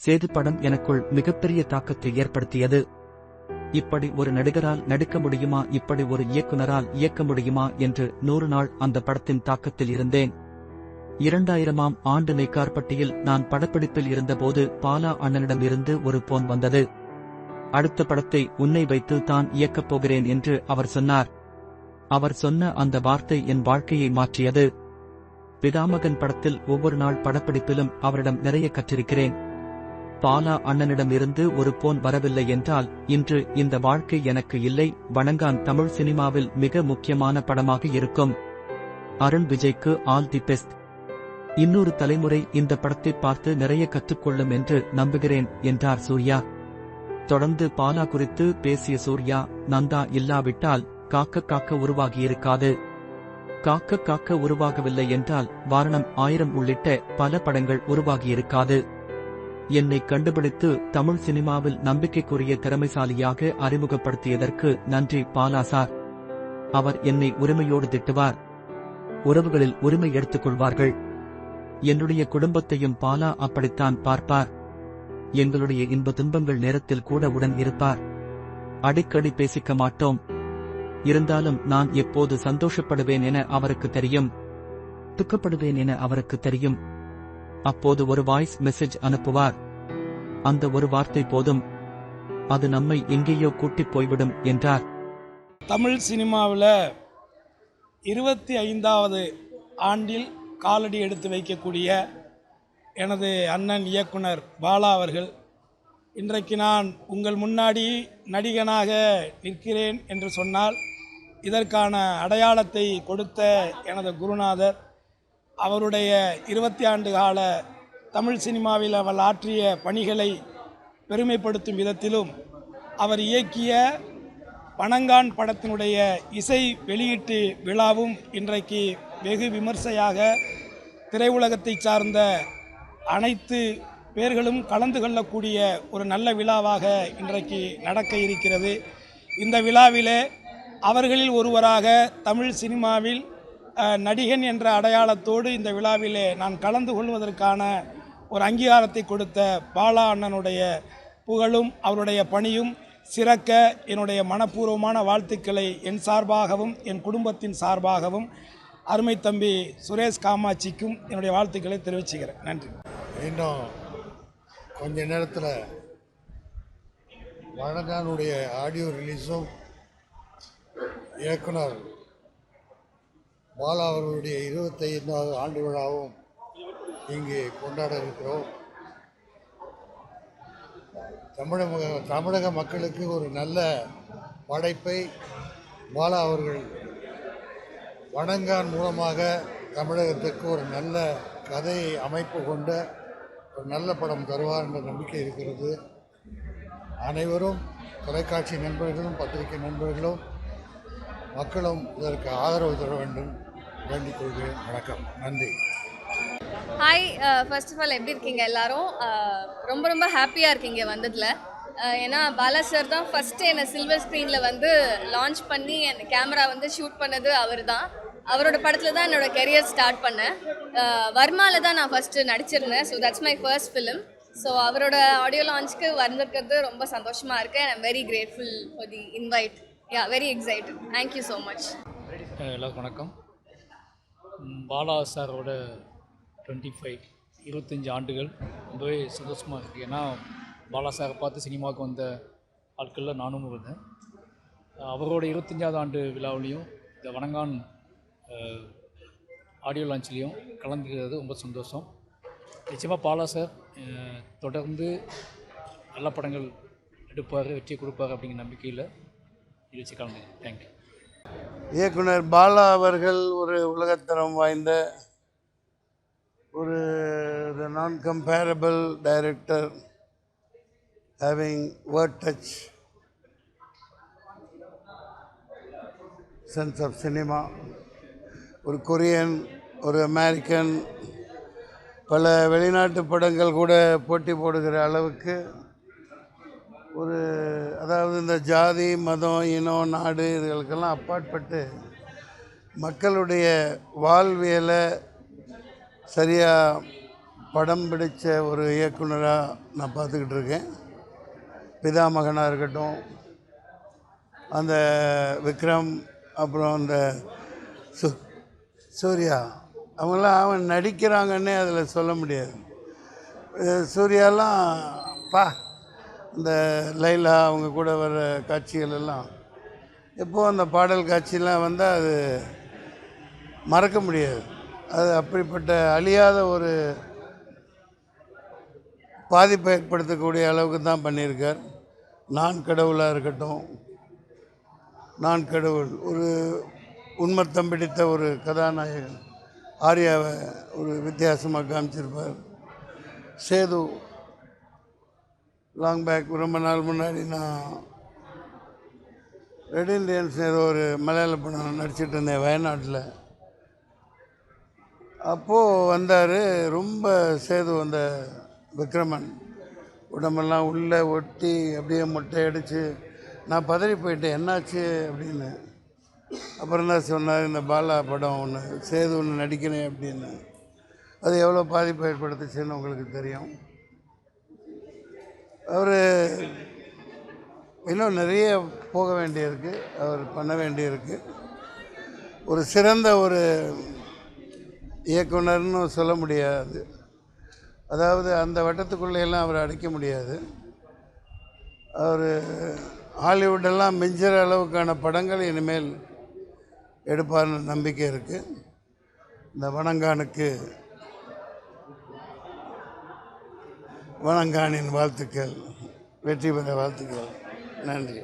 சேது படம் எனக்குள் மிகப்பெரிய தாக்கத்தை ஏற்படுத்தியது. இப்படி ஒரு நடிகரால் நடிக்க முடியுமா, இப்படி ஒரு இயக்குனரால் இயக்க முடியுமா என்று 100 நாள் அந்த படத்தின் தாக்கத்தில் இருந்தேன். 2000ஆம் ஆண்டு நெய்க்கார்பட்டியில் நான் படப்பிடிப்பில் இருந்தபோது பாலா அண்ணனிடமிருந்து ஒரு போன் வந்தது. அடுத்த படத்தை உன்னை வைத்து தான் இயக்கப் போகிறேன் என்று அவர் சொன்னார். அவர் சொன்ன அந்த வார்த்தை என் வாழ்க்கையை மாற்றியது. பிதாமகன் படத்தில் ஒவ்வொரு நாள் படப்பிடிப்பிலும் அவரிடம் நிறைய கற்றிருக்கிறேன். பாலா அண்ணனிடம் இருந்து ஒரு போன் வரவில்லை என்றால் இன்று இந்த வாழ்க்கை எனக்கு இல்லை. வணங்கான் தமிழ் சினிமாவில் மிக முக்கியமான படமாக இருக்கும். அருண் விஜய்க்கு ஆல் தி பெஸ்ட். இன்னொரு தலைமுறை இந்த படத்தை பார்த்து நிறைய கற்றுக்கொள்ளும் என்று நம்புகிறேன் என்றார் சூர்யா. தொடர்ந்து பாலா குறித்து பேசிய சூர்யா, நந்தா இல்லாவிட்டால் காக்க காக்க உருவாகியிருக்காது. காக்க காக்க உருவாகவில்லை என்றால் வாரணம் 1000 உள்ளிட்ட பல படங்கள் உருவாகியிருக்காது. என்னை கண்டுபிடித்து தமிழ் சினிமாவில் நம்பிக்கைக்குரிய திறமைசாலியாக அறிமுகப்படுத்தியதற்கு நன்றி பாலா சார். அவர் என்னை உரிமையோடு திட்டுவார். உறவுகளில் உரிமை எடுத்துக் கொள்வார்கள். என்னுடைய குடும்பத்தையும் பாலா அப்படித்தான் பார்ப்பார். எங்களுடைய இன்ப துன்பங்கள் நேரத்தில் கூட உடன் இருப்பார். அடிக்கடி பேசிக்க மாட்டோம். இருந்தாலும் நான் எப்போது சந்தோஷப்படுவேன் என அவருக்கு தெரியும், துக்கப்படுவேன் என அவருக்கு தெரியும். அப்போது ஒரு வாய்ஸ் மெசேஜ் அனுப்புவார். அந்த ஒரு வார்த்தை போதும், அது நம்மை எங்கேயோ கூட்டிப் போய்விடும் என்றார். தமிழ் சினிமாவில் 25வது ஆண்டில் காலடி எடுத்து வைக்கக்கூடிய எனது அண்ணன் இயக்குனர் பாலா அவர்கள், இன்றைக்கு நான் உங்கள் முன்னாடி நடிகனாக நிற்கிறேன் என்று சொன்னால் இதற்கான அடையாளத்தை கொடுத்த எனது குருநாதர், அவருடைய 20 ஆண்டு கால தமிழ் சினிமாவில் அவர் ஆற்றிய பணிகளை பெருமைப்படுத்தும் விதத்திலும் அவர் இயக்கிய வணங்கான் படத்தினுடைய இசை வெளியீட்டு விழாவும் இன்றைக்கு வெகு விமர்சையாக திரையுலகத்தை சார்ந்த அனைத்து பேர்களும் கலந்து கொள்ளக்கூடிய ஒரு நல்ல விழாவாக இன்றைக்கு நடக்க இருக்கிறது. இந்த விழாவிலே அவர்களில் ஒருவராக தமிழ் சினிமாவில் நடிகன் என்ற அடையாளத்தோடு இந்த விழாவிலே நான் கலந்து கொள்வதற்கான ஒரு அங்கீகாரத்தை கொடுத்த பாலா அண்ணனுடைய புகழும் அவருடைய பணியும் சிறக்க என்னுடைய மனப்பூர்வமான வாழ்த்துக்களை என் சார்பாகவும் என் குடும்பத்தின் சார்பாகவும் அருமை தம்பி சுரேஷ் காமாட்சிக்கும் என்னுடைய வாழ்த்துக்களை தெரிவிச்சுக்கிறேன். நன்றி. இன்னும் கொஞ்ச நேரத்தில் வணங்கானுடைய ஆடியோ ரிலீஸும் இயக்குனர் பாலா அவர்களுடைய 25வது ஆண்டு விழாவும் இங்கே கொண்டாட இருக்கிறோம். தமிழக மக்களுக்கு ஒரு நல்ல படைப்பை பாலா அவர்கள் வணங்கான் மூலமாக தமிழகத்துக்கு ஒரு நல்ல கதையை அமைப்பு கொண்ட ஒரு நல்ல படம் தருவார் என்ற நம்பிக்கை இருக்கிறது. அனைவரும் தொலைக்காட்சி நண்பர்களும் பத்திரிகை நண்பர்களும் மக்களும் இதற்கு ஆதரவு தர வேண்டும் வேண்டிக் கொள்கிறேன். வணக்கம், நன்றி. ஹாய், ஃபர்ஸ்ட் ஆஃப் ஆல் எப்படி இருக்கீங்க எல்லாரும்? ரொம்ப ரொம்ப ஹாப்பியாக இருக்கீங்க வந்ததில். ஏன்னா பாலா சார் தான் ஃபஸ்ட்டு என்னை சில்வர் ஸ்க்ரீனில் வந்து லான்ச் பண்ணி என் கேமரா வந்து ஷூட் பண்ணது அவர் தான். அவரோட படத்தில் தான் என்னோடய கெரியர் ஸ்டார்ட் பண்ணேன். வர்மாவில் தான் நான் ஃபஸ்ட்டு நடிச்சிருந்தேன். So that's my first film. So அவரோட ஆடியோ லான்ச்சுக்கு வந்திருக்கிறது ரொம்ப சந்தோஷமாக இருக்குது. I am very grateful for the invite. Yeah, very excited. Thank you so much. எல்லாருக்கும் வணக்கம். பாலா சாரோட 25 ஆண்டுகள் ரொம்பவே சந்தோஷமாக இருக்குது. ஏன்னா பாலா சாரை பார்த்து சினிமாவுக்கு வந்த ஆட்களில் நானும் இருந்தேன். அவரோட 25வது ஆண்டு விழாவிலையும் இந்த வணங்கான் ஆடியோ லான்ச்லேயும் கலந்துக்கிறது ரொம்ப சந்தோஷம். நிச்சயமாக பாலா சார் தொடர்ந்து நல்ல படங்கள் எடுப்பார், வெற்றி கொடுப்பார் அப்படிங்கிற நம்பிக்கையில் நிகழ்ச்சி கலந்துக்கிறேன். தேங்க்யூ. இயக்குனர் பாலா அவர்கள் ஒரு உலகத்தரம் வாய்ந்த ஒரு non-comparable director having word touch, sense of cinema. ஒரு கொரியன், ஒரு அமெரிக்கன், பல வெளிநாட்டு படங்கள் கூட போட்டி போடுகிற அளவுக்கு ஒரு, அதாவது இந்த ஜாதி மதம் இனம் நாடு இதுகளுக்கெல்லாம் அப்பாற்பட்டு மக்களுடைய வாழ்வியலை சரியாக படம் பிடித்த ஒரு இயக்குனராக நான் பார்த்துக்கிட்டு இருக்கேன். பிதாமகனாக இருக்கட்டும், அந்த விக்ரம், அப்புறம் அந்த சூர்யா, அவங்களாம் அவன் நடிக்கிறாங்கன்னே அதில் சொல்ல முடியாது. சூர்யாலாம் இந்த லைலா அவங்க கூட வர காட்சிகள் எல்லாம் எப்போது அந்த பாடல் காட்சியெலாம் வந்தால் அது மறக்க முடியாது. அது அப்படிப்பட்ட அழியாத ஒரு பாதிப்பை ஏற்படுத்தக்கூடிய அளவுக்கு தான் பண்ணியிருக்கார். நான் கடவுளாக இருக்கட்டும், நான் கடவுள் ஒரு உண்மத்தம் பிடித்த ஒரு கதாநாயகன் ஆர்யாவை ஒரு வித்தியாசமாக காமிச்சிருப்பார். சேது லாங் பேக் ரொம்ப நாள் முன்னாடி நான் ரெட் இண்டியன்ஸ் ஏதோ ஒரு மலையாள படம் நடிச்சிட்டு இருந்தேன் வயநாட்டில். அப்போது வந்தார். ரொம்ப சேது அந்த விக்ரமன் உடம்பெல்லாம் உள்ளே ஒட்டி அப்படியே மொட்டை அடித்து நான் பதறி போயிட்டேன், என்னாச்சு அப்படின்னு. அப்புறம் தான் சொன்னார், இந்த பாலா படம் ஒன்று சேது ஒன்று நடிக்கிறேன் அப்படின்னு. அது எவ்வளோ பாதிப்பை ஏற்படுத்துச்சுன்னு உங்களுக்கு தெரியும். அவர் இன்னும் நிறைய போக வேண்டியிருக்கு, அவர் பண்ண வேண்டியிருக்கு. ஒரு சிறந்த ஒரு இயக்குனர்னு சொல்ல முடியாது. அதாவது அந்த வட்டத்துக்குள்ளேயெல்லாம் அவரை அடைக்க முடியாது. அவர் ஹாலிவுட்டெல்லாம் மிஞ்சுற அளவுக்கான படங்கள் இனிமேல் எடுப்பார்னு நம்பிக்கை இருக்குது. இந்த வணங்கானின் வாழ்த்துக்கள், வெற்றி பெற வாழ்த்துக்கள். நன்றி.